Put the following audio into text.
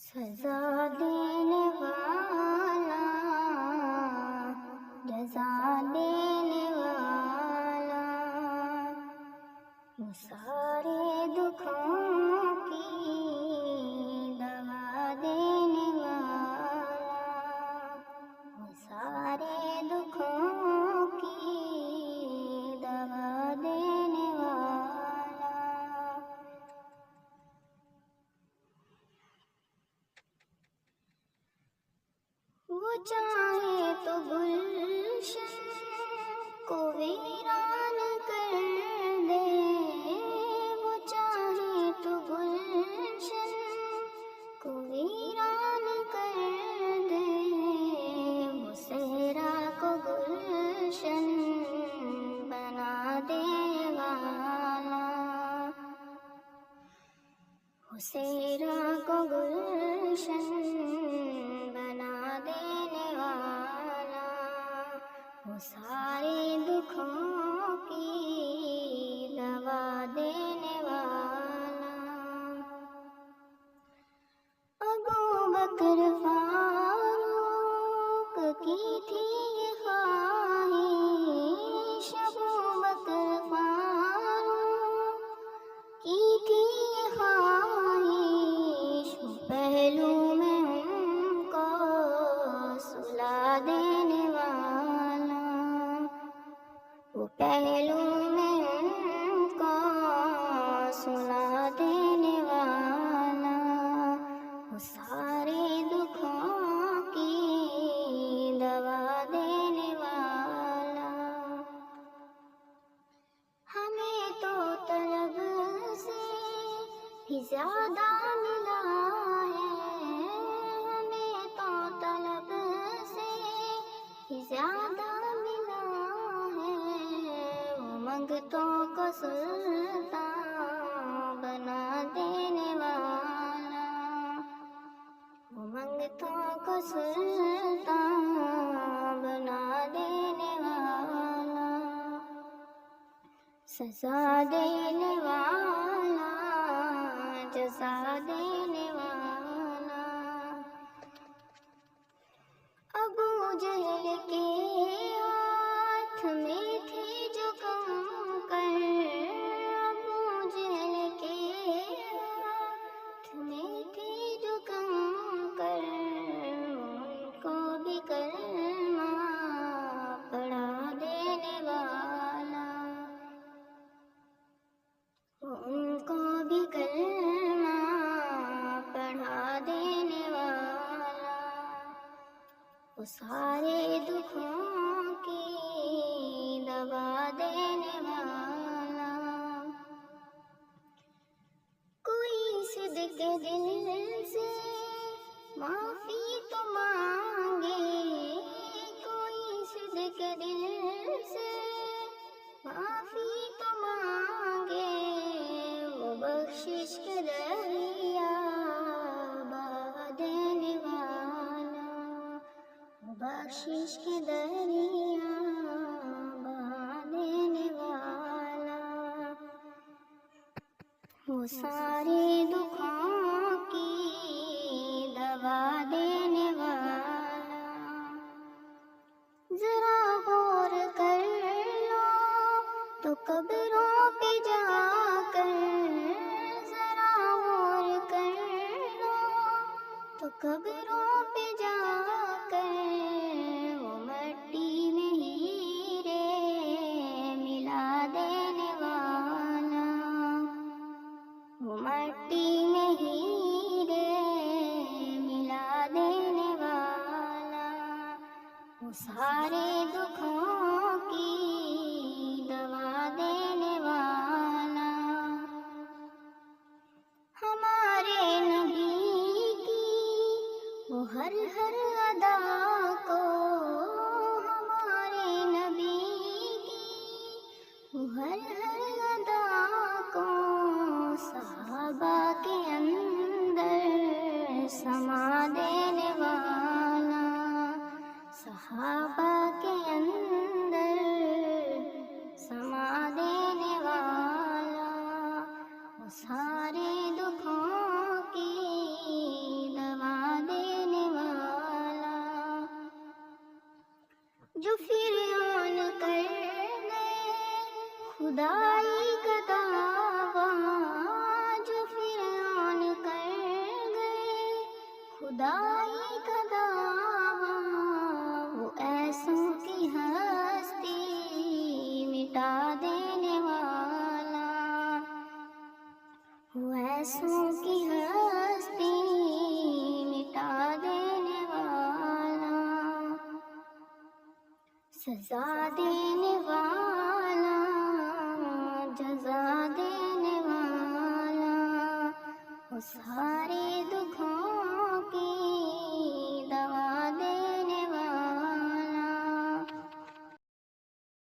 سزا دینے والا، جزا دینے والا، وہ سارے دکھوں کی دوا دینے والا، وہ سارے دکھوں کی دوا دینے والا۔ وہ چاہے تو گلشن کو ویران کر دے، وہ چاہے تو گلشن کو ویران کر دے، وہ صحرا کو گلشن بنا دے والا، وہ صحرا کو گلشن بنا دینے والا، وہ سارے دکھوں کی دوا دینے والا۔ ابو بکر فاروق کی تھی یہ خواہش، ابو بکر فاروق کی تھی یہ خواہش، پہلو میں ان کو سلا دینے والا، وہ پہلو میں ان کو سلا دینے والا، وہ سارے دکھوں کی دوا دینے والا۔ ہمیں تو طلب سے بھی زیادہ ملا ہے، ہمیں تو طلب سے بھی زیادہ ملا ہے، وہ منگتوں کو سلطان بنا دینے والا، وہ منگتوں کو سلطان بنا دینے والا، سزا دینے والا، جزا دینے والا۔ ابو جہل کے ہاتھ میں تھے جو کنکر، ابو جہل کے ہاتھ میں تھے جو کنکر، ان کو بھی کلمہ پڑھا دینے والا، ان کو بھی کلمہ پڑھا دینے والا، وہ سارے دکھوں کی دوا دینے والا۔ کوئی صدق دل سے معافی تو مانگے، کوئی صدق دل سے معافی تو مانگے، وہ بخشش کے دریا بہا دینے والا، وہ بخشش کے دریا بہا دینے والا، وہ سارے دکھوں کی دوا دینے والا۔ ذرا غور کر لو تو قبروں پہ جا کر، ذرا غور کر لو تو قبروں پہ جا کر، وہ مٹی میں ہیرے ملا دینے والا، وہ مٹی میں ہیرے ملا دینے والا، وہ سارے دکھوں کی دوا دینے والا۔ ہمارے نبی کی وہ ہر ادا کو، ہمارے نبی کی وہ ہر ادا کو، صحابہ کے اندر سما دینے والا، صحابہ کے اندر سما دینے والا، وہ سارے دکھوں کی دوا جو فرعون کر گئے خدائی کا دعویٰ، جو فرعون کر گئے خدائی کا دعویٰ، وہ ایسوں کی ہستی مٹا دینے والا، وہ ایسوں کی ہستی مٹا دینے والا، سزا دینے والا، جزا